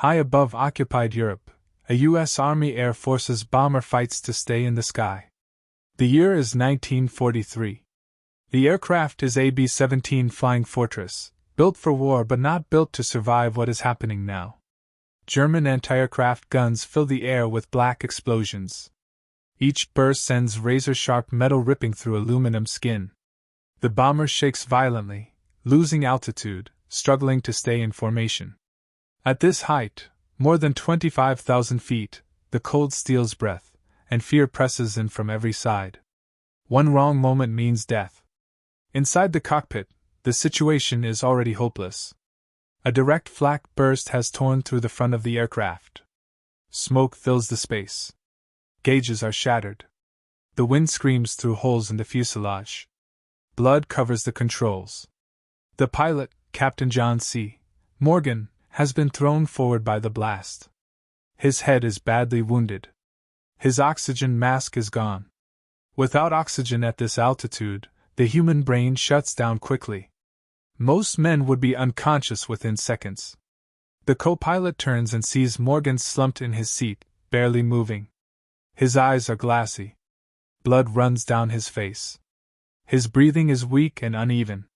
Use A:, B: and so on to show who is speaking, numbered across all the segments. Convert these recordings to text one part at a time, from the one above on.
A: High above occupied Europe, a U.S. Army Air Forces bomber fights to stay in the sky. The year is 1943. The aircraft is a B-17 Flying Fortress, built for war but not built to survive what is happening now. German anti-aircraft guns fill the air with black explosions. Each burst sends razor-sharp metal ripping through aluminum skin. The bomber shakes violently, losing altitude, struggling to stay in formation. At this height, more than 25,000 feet, the cold steals breath, and fear presses in from every side. One wrong moment means death. Inside the cockpit, the situation is already hopeless. A direct flak burst has torn through the front of the aircraft. Smoke fills the space. Gauges are shattered. The wind screams through holes in the fuselage. Blood covers the controls. The pilot, Captain John C. Morgan, has been thrown forward by the blast. His head is badly wounded. His oxygen mask is gone. Without oxygen at this altitude, the human brain shuts down quickly. Most men would be unconscious within seconds. The co-pilot turns and sees Morgan slumped in his seat, barely moving. His eyes are glassy. Blood runs down his face. His breathing is weak and uneven.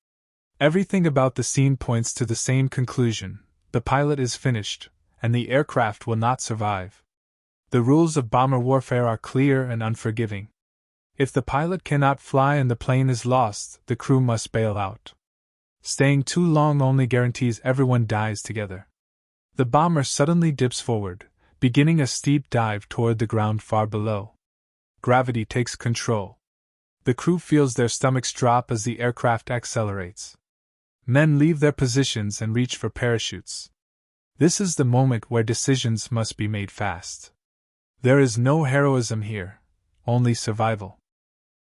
A: Everything about the scene points to the same conclusion: the pilot is finished, and the aircraft will not survive. The rules of bomber warfare are clear and unforgiving. If the pilot cannot fly and the plane is lost, the crew must bail out. Staying too long only guarantees everyone dies together. The bomber suddenly dips forward, beginning a steep dive toward the ground far below. Gravity takes control. The crew feels their stomachs drop as the aircraft accelerates. Men leave their positions and reach for parachutes. This is the moment where decisions must be made fast. There is no heroism here, only survival.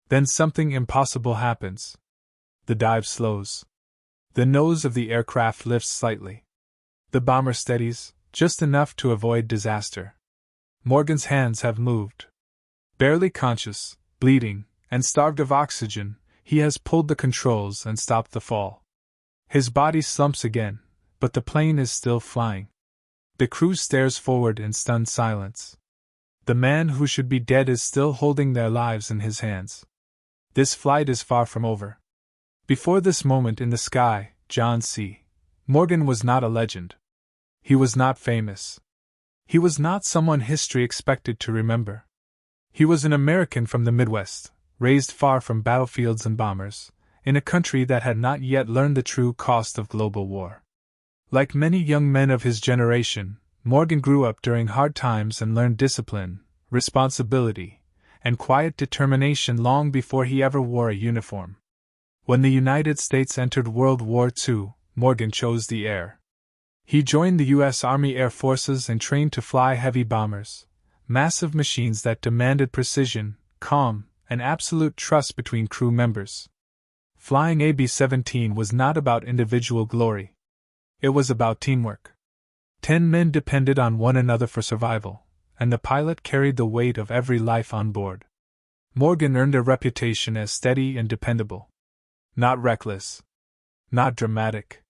A: Then something impossible happens. The dive slows. The nose of the aircraft lifts slightly. The bomber steadies, just enough to avoid disaster. Morgan's hands have moved. Barely conscious, bleeding, and starved of oxygen, he has pulled the controls and stopped the fall. His body slumps again, but the plane is still flying. The crew stares forward in stunned silence. The man who should be dead is still holding their lives in his hands. This flight is far from over. Before this moment in the sky, John C. Morgan was not a legend. He was not famous. He was not someone history expected to remember. He was an American from the Midwest, raised far from battlefields and bombers, in a country that had not yet learned the true cost of global war. Like many young men of his generation, Morgan grew up during hard times and learned discipline, responsibility, and quiet determination long before he ever wore a uniform. When the United States entered World War II, Morgan chose the air. He joined the U.S. Army Air Forces and trained to fly heavy bombers, massive machines that demanded precision, calm, and absolute trust between crew members. Flying a B-17 was not about individual glory. It was about teamwork. 10 men depended on one another for survival, and the pilot carried the weight of every life on board. Morgan earned a reputation as steady and dependable. Not reckless. Not dramatic.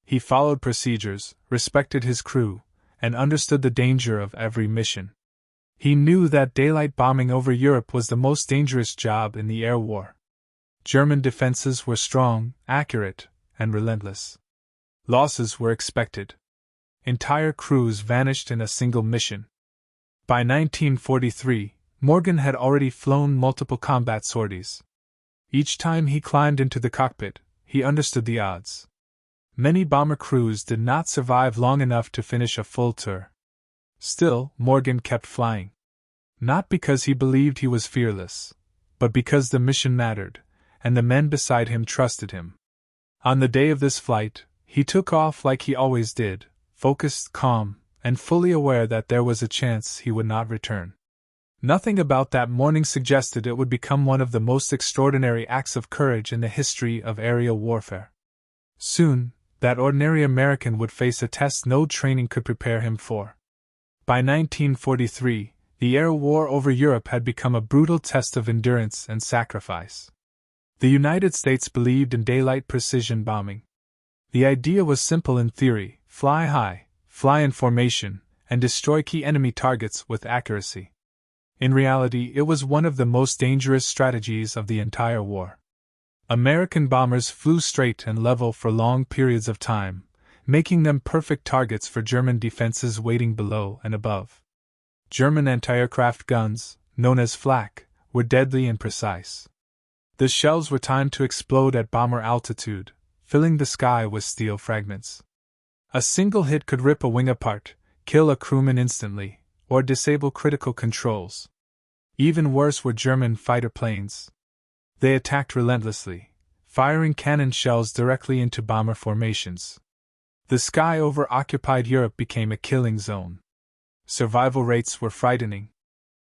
A: He followed procedures, respected his crew, and understood the danger of every mission. He knew that daylight bombing over Europe was the most dangerous job in the air war. German defenses were strong, accurate, and relentless. Losses were expected. Entire crews vanished in a single mission. By 1943, Morgan had already flown multiple combat sorties. Each time he climbed into the cockpit, he understood the odds. Many bomber crews did not survive long enough to finish a full tour. Still, Morgan kept flying. Not because he believed he was fearless, but because the mission mattered, and the men beside him trusted him. On the day of this flight, he took off like he always did, focused, calm, and fully aware that there was a chance he would not return. Nothing about that morning suggested it would become one of the most extraordinary acts of courage in the history of aerial warfare. Soon, that ordinary American would face a test no training could prepare him for. By 1943, the air war over Europe had become a brutal test of endurance and sacrifice. The United States believed in daylight precision bombing. The idea was simple in theory: fly high, fly in formation, and destroy key enemy targets with accuracy. In reality, it was one of the most dangerous strategies of the entire war. American bombers flew straight and level for long periods of time, making them perfect targets for German defenses waiting below and above. German anti-aircraft guns, known as flak, were deadly and precise. The shells were timed to explode at bomber altitude, filling the sky with steel fragments. A single hit could rip a wing apart, kill a crewman instantly, or disable critical controls. Even worse were German fighter planes. They attacked relentlessly, firing cannon shells directly into bomber formations. The sky over occupied Europe became a killing zone. Survival rates were frightening.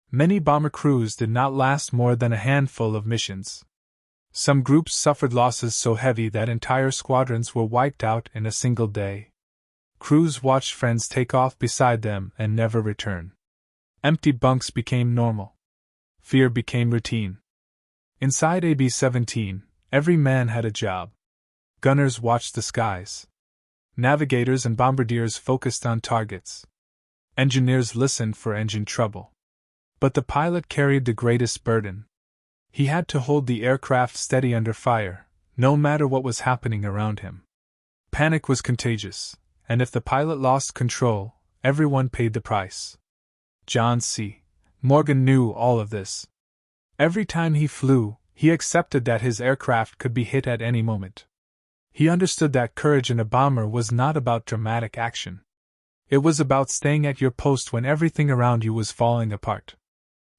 A: Many bomber crews did not last more than a handful of missions. Some groups suffered losses so heavy that entire squadrons were wiped out in a single day. Crews watched friends take off beside them and never return. Empty bunks became normal. Fear became routine. Inside AB-17, every man had a job. Gunners watched the skies. Navigators and bombardiers focused on targets. Engineers listened for engine trouble. But the pilot carried the greatest burden. He had to hold the aircraft steady under fire, no matter what was happening around him. Panic was contagious, and if the pilot lost control, everyone paid the price. John C. Morgan knew all of this. Every time he flew, he accepted that his aircraft could be hit at any moment. He understood that courage in a bomber was not about dramatic action. It was about staying at your post when everything around you was falling apart.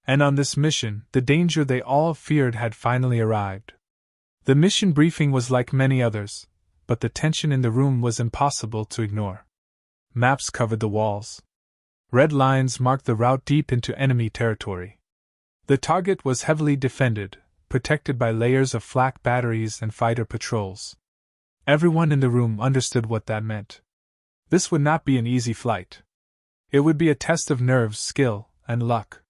A: And on this mission, the danger they all feared had finally arrived. The mission briefing was like many others, but the tension in the room was impossible to ignore. Maps covered the walls. Red lines marked the route deep into enemy territory. The target was heavily defended, protected by layers of flak batteries and fighter patrols. Everyone in the room understood what that meant. This would not be an easy flight. It would be a test of nerves, skill, and luck.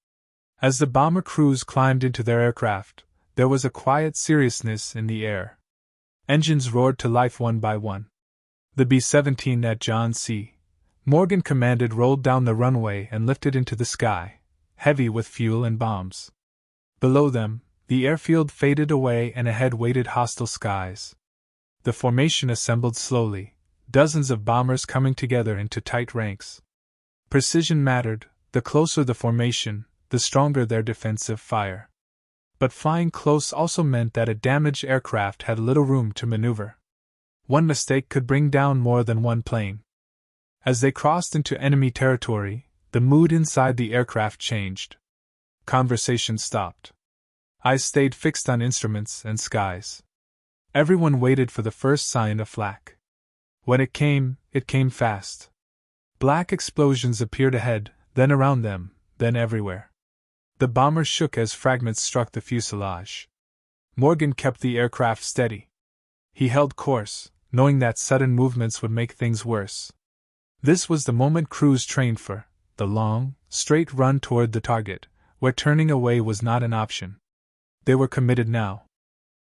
A: As the bomber crews climbed into their aircraft, there was a quiet seriousness in the air. Engines roared to life one by one. The B-17 that John C. Morgan commanded rolled down the runway and lifted into the sky, heavy with fuel and bombs. Below them, the airfield faded away and ahead waited hostile skies. The formation assembled slowly, dozens of bombers coming together into tight ranks. Precision mattered. The closer the formation, the stronger their defensive fire. But flying close also meant that a damaged aircraft had little room to maneuver. One mistake could bring down more than one plane. As they crossed into enemy territory, the mood inside the aircraft changed. Conversation stopped. Eyes stayed fixed on instruments and skies. Everyone waited for the first sign of flak. When it came fast. Black explosions appeared ahead, then around them, then everywhere. The bomber shook as fragments struck the fuselage. Morgan kept the aircraft steady. He held course, knowing that sudden movements would make things worse. This was the moment crews trained for, the long, straight run toward the target, where turning away was not an option. They were committed now.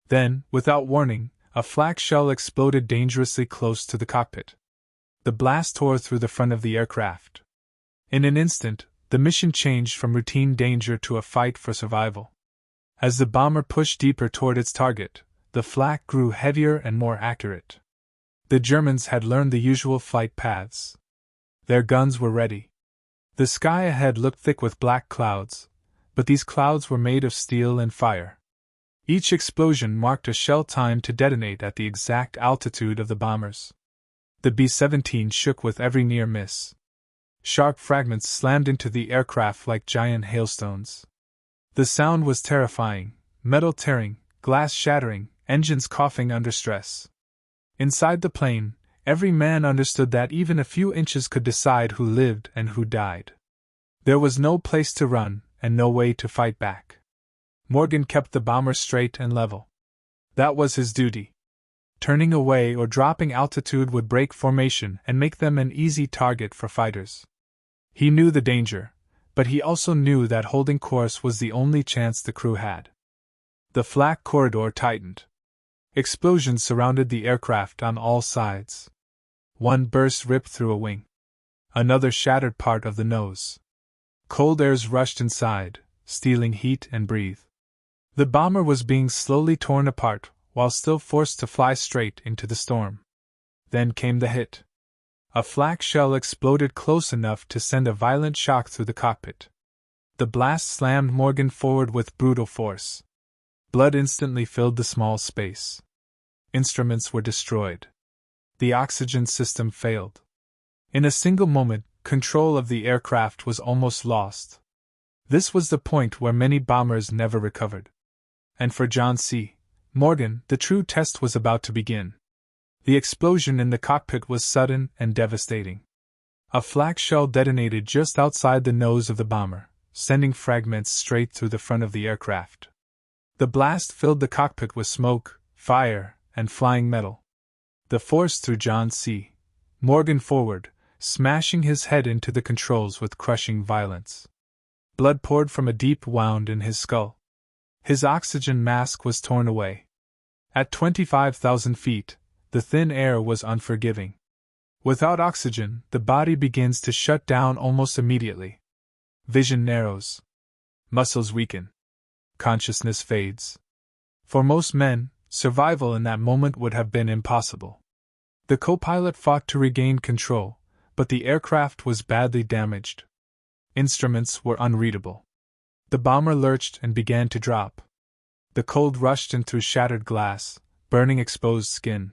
A: Then, without warning, a flak shell exploded dangerously close to the cockpit. The blast tore through the front of the aircraft. In an instant, the mission changed from routine danger to a fight for survival. As the bomber pushed deeper toward its target, the flak grew heavier and more accurate. The Germans had learned the usual flight paths. Their guns were ready. The sky ahead looked thick with black clouds, but these clouds were made of steel and fire. Each explosion marked a shell timed to detonate at the exact altitude of the bombers. The B-17 shook with every near miss. Sharp fragments slammed into the aircraft like giant hailstones. The sound was terrifying, metal tearing, glass shattering, engines coughing under stress. Inside the plane, every man understood that even a few inches could decide who lived and who died. There was no place to run, and no way to fight back. Morgan kept the bomber straight and level. That was his duty. Turning away or dropping altitude would break formation and make them an easy target for fighters. He knew the danger, but he also knew that holding course was the only chance the crew had. The flak corridor tightened. Explosions surrounded the aircraft on all sides. One burst ripped through a wing. Another shattered part of the nose. Cold airs rushed inside, stealing heat and breath. The bomber was being slowly torn apart, while still forced to fly straight into the storm. Then came the hit. A flak shell exploded close enough to send a violent shock through the cockpit. The blast slammed Morgan forward with brutal force. Blood instantly filled the small space. Instruments were destroyed. The oxygen system failed. In a single moment, control of the aircraft was almost lost. This was the point where many bombers never recovered. And for John C. Morgan, the true test was about to begin. The explosion in the cockpit was sudden and devastating. A flak shell detonated just outside the nose of the bomber, sending fragments straight through the front of the aircraft. The blast filled the cockpit with smoke, fire, and flying metal. The force threw John C. Morgan forward, smashing his head into the controls with crushing violence. Blood poured from a deep wound in his skull. His oxygen mask was torn away. At 25,000 feet, the thin air was unforgiving. Without oxygen, the body begins to shut down almost immediately. Vision narrows. Muscles weaken. Consciousness fades. For most men, survival in that moment would have been impossible. The co-pilot fought to regain control, but the aircraft was badly damaged. Instruments were unreadable. The bomber lurched and began to drop. The cold rushed in through shattered glass, burning exposed skin.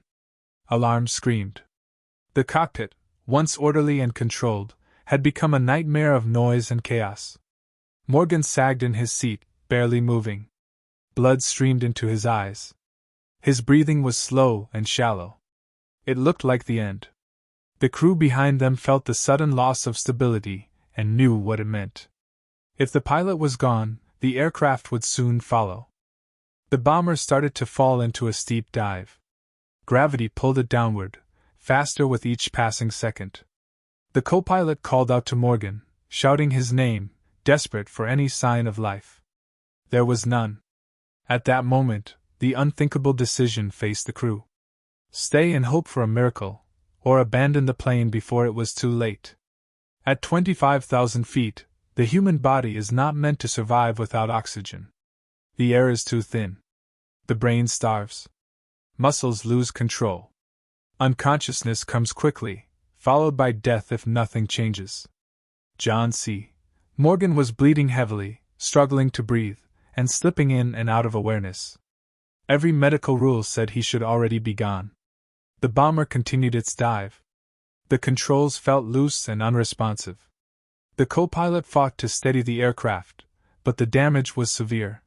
A: Alarms screamed. The cockpit, once orderly and controlled, had become a nightmare of noise and chaos. Morgan sagged in his seat, barely moving. Blood streamed into his eyes. His breathing was slow and shallow. It looked like the end. The crew behind them felt the sudden loss of stability and knew what it meant. If the pilot was gone, the aircraft would soon follow. The bomber started to fall into a steep dive. Gravity pulled it downward, faster with each passing second. The co-pilot called out to Morgan, shouting his name, desperate for any sign of life. There was none. At that moment, the unthinkable decision faced the crew. Stay and hope for a miracle, or abandon the plane before it was too late. At 25,000 feet, the human body is not meant to survive without oxygen. The air is too thin. The brain starves. Muscles lose control. Unconsciousness comes quickly, followed by death if nothing changes. John C. Morgan was bleeding heavily, struggling to breathe, and slipping in and out of awareness. Every medical rule said he should already be gone. The bomber continued its dive. The controls felt loose and unresponsive. The co-pilot fought to steady the aircraft, but the damage was severe.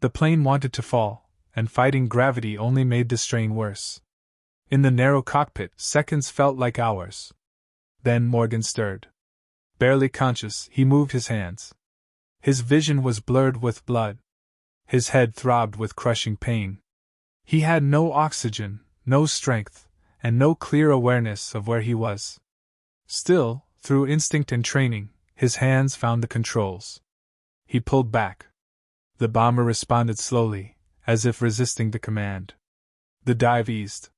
A: The plane wanted to fall, and fighting gravity only made the strain worse. In the narrow cockpit, seconds felt like hours. Then Morgan stirred. Barely conscious, he moved his hands. His vision was blurred with blood. His head throbbed with crushing pain. He had no oxygen, no strength, and no clear awareness of where he was. Still, through instinct and training, his hands found the controls. He pulled back. The bomber responded slowly, as if resisting the command. The dive eased.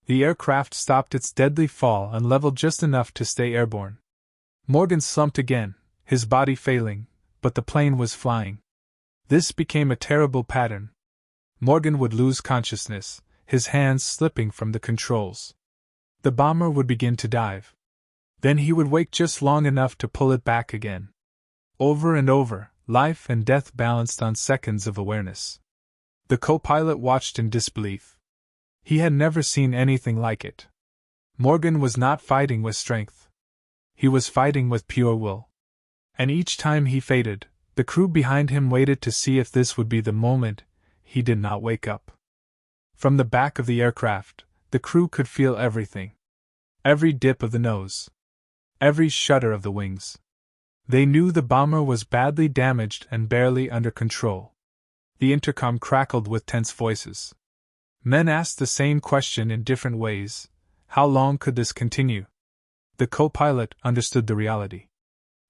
A: The aircraft stopped its deadly fall and leveled just enough to stay airborne. Morgan slumped again, his body failing, but the plane was flying. This became a terrible pattern. Morgan would lose consciousness, his hands slipping from the controls. The bomber would begin to dive. Then he would wake just long enough to pull it back again. Over and over, life and death balanced on seconds of awareness. The co-pilot watched in disbelief. He had never seen anything like it. Morgan was not fighting with strength. He was fighting with pure will. And each time he faded, the crew behind him waited to see if this would be the moment. He did not wake up. From the back of the aircraft, the crew could feel everything. Every dip of the nose. Every shudder of the wings. They knew the bomber was badly damaged and barely under control. The intercom crackled with tense voices. Men asked the same question in different ways. How long could this continue? The co-pilot understood the reality.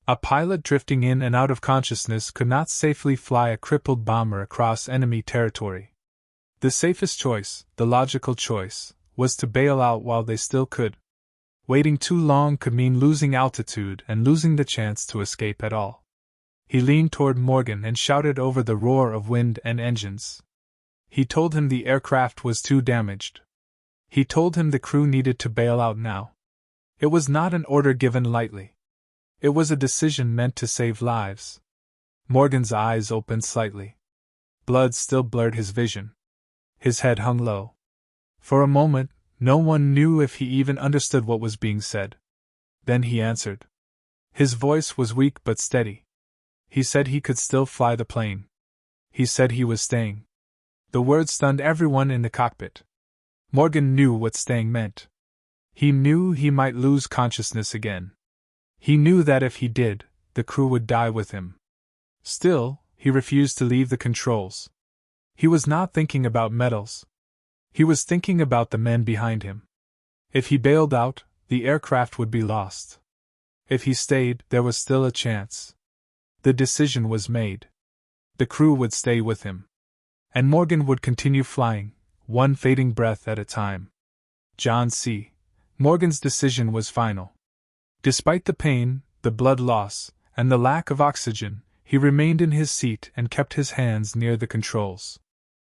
A: A pilot drifting in and out of consciousness could not safely fly a crippled bomber across enemy territory. The safest choice, the logical choice, was to bail out while they still could. Waiting too long could mean losing altitude and losing the chance to escape at all. He leaned toward Morgan and shouted over the roar of wind and engines. He told him the aircraft was too damaged. He told him the crew needed to bail out now. It was not an order given lightly. It was a decision meant to save lives. Morgan's eyes opened slightly. Blood still blurred his vision. His head hung low. For a moment, no one knew if he even understood what was being said. Then he answered. His voice was weak but steady. He said he could still fly the plane. He said he was staying. The word stunned everyone in the cockpit. Morgan knew what staying meant. He knew he might lose consciousness again. He knew that if he did, the crew would die with him. Still, he refused to leave the controls. He was not thinking about medals. He was thinking about the men behind him. If he bailed out, the aircraft would be lost. If he stayed, there was still a chance. The decision was made. The crew would stay with him. And Morgan would continue flying, one fading breath at a time. John C. Morgan's decision was final. Despite the pain, the blood loss, and the lack of oxygen, he remained in his seat and kept his hands near the controls.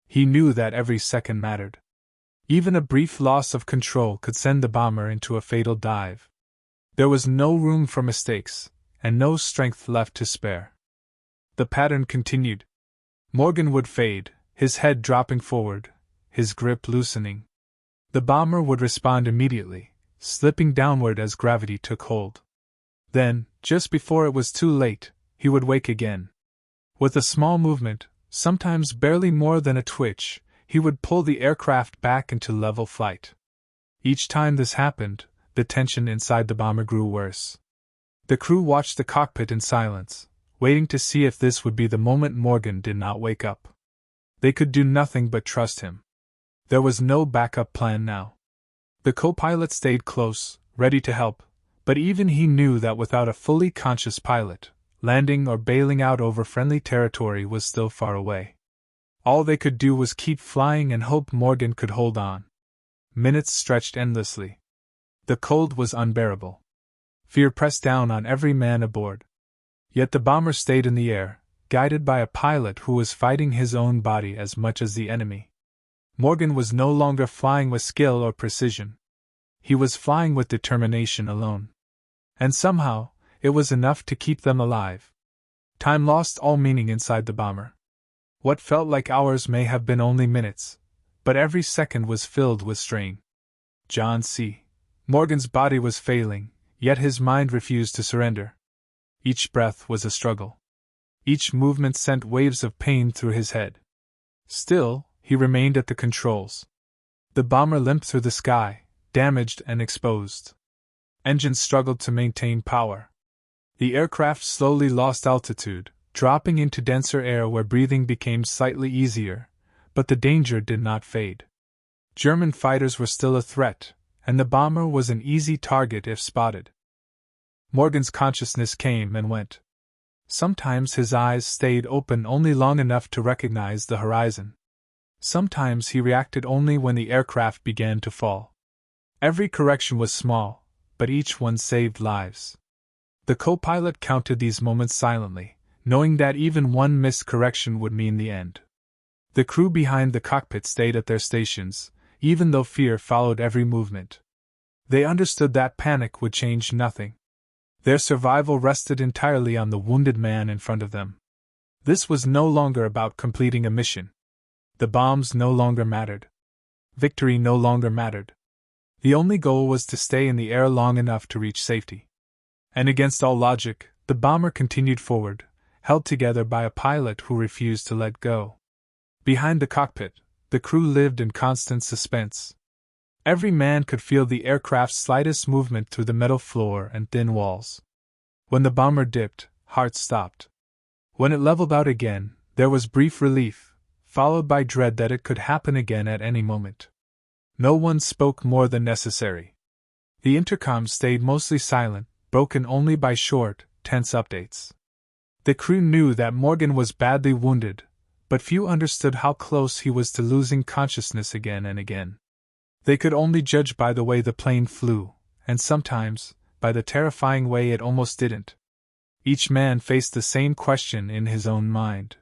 A: He knew that every second mattered. Even a brief loss of control could send the bomber into a fatal dive. There was no room for mistakes, and no strength left to spare. The pattern continued. Morgan would fade, his head dropping forward, his grip loosening. The bomber would respond immediately, slipping downward as gravity took hold. Then, just before it was too late, he would wake again. With a small movement, sometimes barely more than a twitch, he would pull the aircraft back into level flight. Each time this happened, the tension inside the bomber grew worse. The crew watched the cockpit in silence, waiting to see if this would be the moment Morgan did not wake up. They could do nothing but trust him. There was no backup plan now. The co-pilot stayed close, ready to help, but even he knew that without a fully conscious pilot, landing or bailing out over friendly territory was still far away. All they could do was keep flying and hope Morgan could hold on. Minutes stretched endlessly. The cold was unbearable. Fear pressed down on every man aboard. Yet the bomber stayed in the air, guided by a pilot who was fighting his own body as much as the enemy. Morgan was no longer flying with skill or precision. He was flying with determination alone. And somehow, it was enough to keep them alive. Time lost all meaning inside the bomber. What felt like hours may have been only minutes, but every second was filled with strain. John C. Morgan's body was failing, yet his mind refused to surrender. Each breath was a struggle. Each movement sent waves of pain through his head. Still, he remained at the controls. The bomber limped through the sky, damaged and exposed. Engines struggled to maintain power. The aircraft slowly lost altitude, dropping into denser air where breathing became slightly easier, but the danger did not fade. German fighters were still a threat, and the bomber was an easy target if spotted. Morgan's consciousness came and went. Sometimes his eyes stayed open only long enough to recognize the horizon. Sometimes he reacted only when the aircraft began to fall. Every correction was small, but each one saved lives. The co-pilot counted these moments silently, knowing that even one missed correction would mean the end. The crew behind the cockpit stayed at their stations, even though fear followed every movement. They understood that panic would change nothing. Their survival rested entirely on the wounded man in front of them. This was no longer about completing a mission. The bombs no longer mattered. Victory no longer mattered. The only goal was to stay in the air long enough to reach safety. And against all logic, the bomber continued forward, held together by a pilot who refused to let go. Behind the cockpit, the crew lived in constant suspense. Every man could feel the aircraft's slightest movement through the metal floor and thin walls. When the bomber dipped, hearts stopped. When it leveled out again, there was brief relief, followed by dread that it could happen again at any moment. No one spoke more than necessary. The intercom stayed mostly silent, broken only by short, tense updates. The crew knew that Morgan was badly wounded, but few understood how close he was to losing consciousness again and again. They could only judge by the way the plane flew, and sometimes, by the terrifying way it almost didn't. Each man faced the same question in his own mind.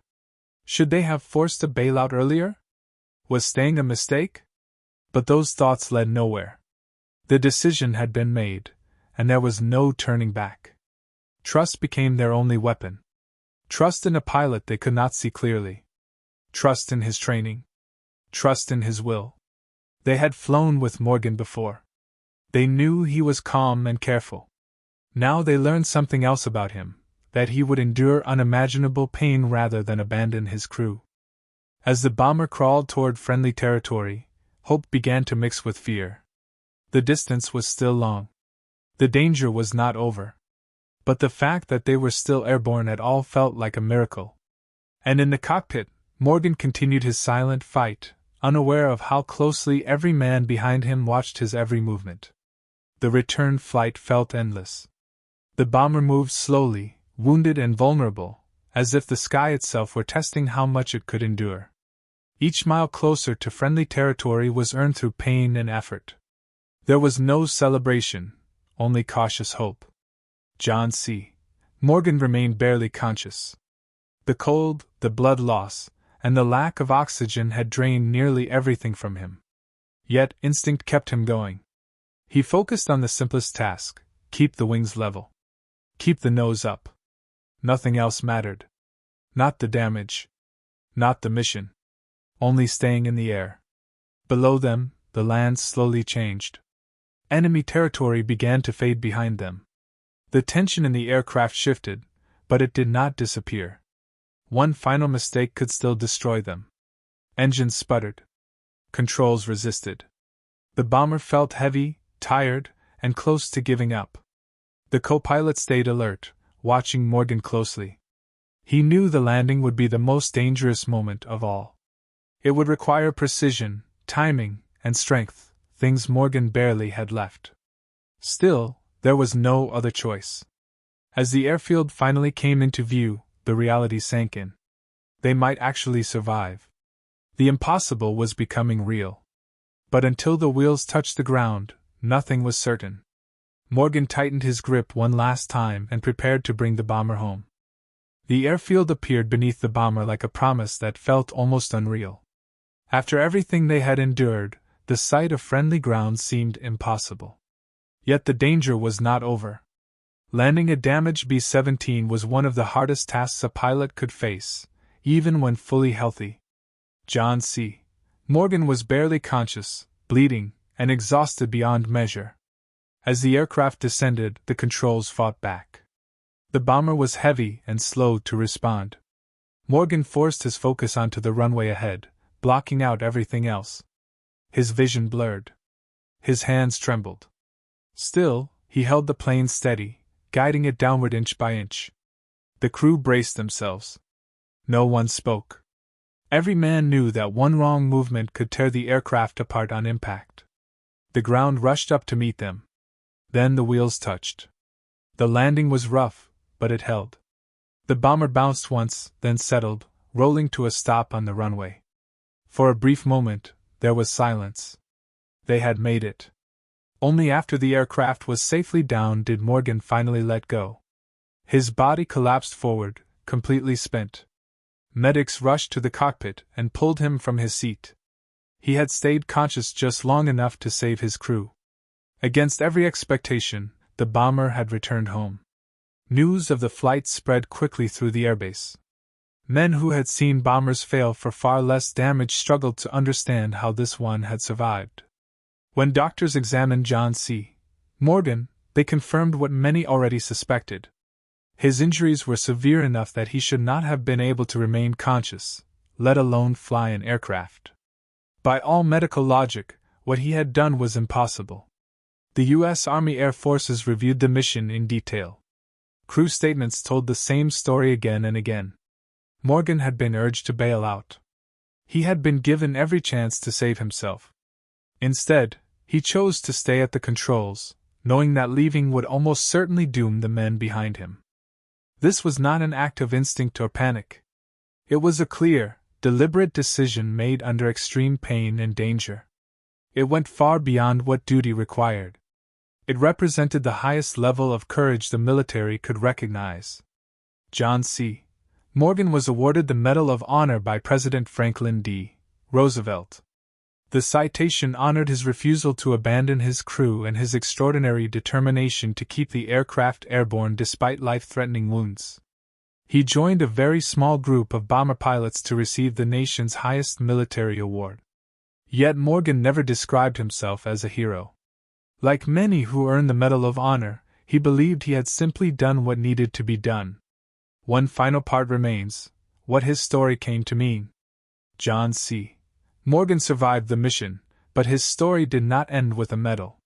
A: Should they have forced a bailout earlier? Was staying a mistake? But those thoughts led nowhere. The decision had been made, and there was no turning back. Trust became their only weapon. Trust in a pilot they could not see clearly. Trust in his training. Trust in his will. They had flown with Morgan before. They knew he was calm and careful. Now they learned something else about him, that he would endure unimaginable pain rather than abandon his crew. As the bomber crawled toward friendly territory, hope began to mix with fear. The distance was still long. The danger was not over. But the fact that they were still airborne at all felt like a miracle. And in the cockpit, Morgan continued his silent fight, unaware of how closely every man behind him watched his every movement. The return flight felt endless. The bomber moved slowly, wounded and vulnerable, as if the sky itself were testing how much it could endure. Each mile closer to friendly territory was earned through pain and effort. There was no celebration, only cautious hope. John C. Morgan remained barely conscious. The cold, the blood loss, and the lack of oxygen had drained nearly everything from him. Yet instinct kept him going. He focused on the simplest task: keep the wings level. Keep the nose up. Nothing else mattered. Not the damage. Not the mission. Only staying in the air. Below them, the land slowly changed. Enemy territory began to fade behind them. The tension in the aircraft shifted, but it did not disappear. One final mistake could still destroy them. Engines sputtered. Controls resisted. The bomber felt heavy, tired, and close to giving up. The co-pilot stayed alert, watching Morgan closely. He knew the landing would be the most dangerous moment of all. It would require precision, timing, and strength, things Morgan barely had left. Still, there was no other choice. As the airfield finally came into view, the reality sank in. They might actually survive. The impossible was becoming real. But until the wheels touched the ground, nothing was certain. Morgan tightened his grip one last time and prepared to bring the bomber home. The airfield appeared beneath the bomber like a promise that felt almost unreal. After everything they had endured, the sight of friendly ground seemed impossible. Yet the danger was not over. Landing a damaged B-17 was one of the hardest tasks a pilot could face, even when fully healthy. John C. Morgan was barely conscious, bleeding, and exhausted beyond measure. As the aircraft descended, the controls fought back. The bomber was heavy and slow to respond. Morgan forced his focus onto the runway ahead, blocking out everything else. His vision blurred. His hands trembled. Still, he held the plane steady, guiding it downward inch by inch. The crew braced themselves. No one spoke. Every man knew that one wrong movement could tear the aircraft apart on impact. The ground rushed up to meet them. Then the wheels touched. The landing was rough, but it held. The bomber bounced once, then settled, rolling to a stop on the runway. For a brief moment, there was silence. They had made it. Only after the aircraft was safely down did Morgan finally let go. His body collapsed forward, completely spent. Medics rushed to the cockpit and pulled him from his seat. He had stayed conscious just long enough to save his crew. Against every expectation, the bomber had returned home. News of the flight spread quickly through the airbase. Men who had seen bombers fail for far less damage struggled to understand how this one had survived. When doctors examined John C. Morgan, they confirmed what many already suspected. His injuries were severe enough that he should not have been able to remain conscious, let alone fly an aircraft. By all medical logic, what he had done was impossible. The U.S. Army Air Forces reviewed the mission in detail. Crew statements told the same story again and again. Morgan had been urged to bail out. He had been given every chance to save himself. Instead, he chose to stay at the controls, knowing that leaving would almost certainly doom the men behind him. This was not an act of instinct or panic. It was a clear, deliberate decision made under extreme pain and danger. It went far beyond what duty required. It represented the highest level of courage the military could recognize. John C. Morgan was awarded the Medal of Honor by President Franklin D. Roosevelt. The citation honored his refusal to abandon his crew and his extraordinary determination to keep the aircraft airborne despite life-threatening wounds. He joined a very small group of bomber pilots to receive the nation's highest military award. Yet Morgan never described himself as a hero. Like many who earned the Medal of Honor, he believed he had simply done what needed to be done. One final part remains: what his story came to mean. John C. Morgan survived the mission, but his story did not end with a medal.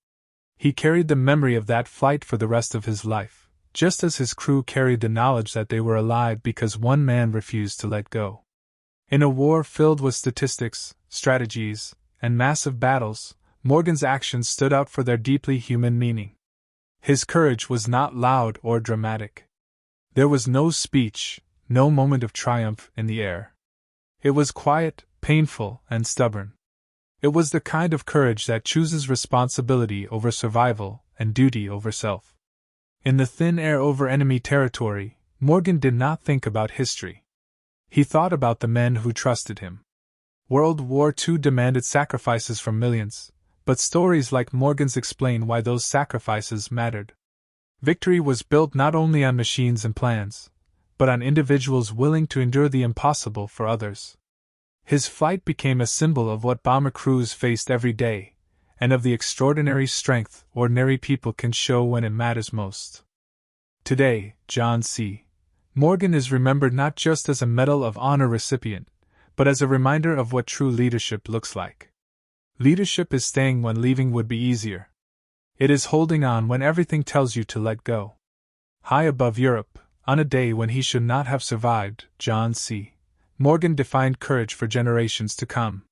A: He carried the memory of that flight for the rest of his life, just as his crew carried the knowledge that they were alive because one man refused to let go. In a war filled with statistics, strategies, and massive battles, Morgan's actions stood out for their deeply human meaning. His courage was not loud or dramatic. There was no speech, no moment of triumph in the air. It was quiet, painful, and stubborn. It was the kind of courage that chooses responsibility over survival and duty over self. In the thin air over enemy territory, Morgan did not think about history. He thought about the men who trusted him. World War II demanded sacrifices from millions, but stories like Morgan's explain why those sacrifices mattered. Victory was built not only on machines and plans, but on individuals willing to endure the impossible for others. His flight became a symbol of what bomber crews faced every day, and of the extraordinary strength ordinary people can show when it matters most. Today, John C. Morgan is remembered not just as a Medal of Honor recipient, but as a reminder of what true leadership looks like. Leadership is staying when leaving would be easier. It is holding on when everything tells you to let go. High above Europe, on a day when he should not have survived, John C. Morgan defined courage for generations to come.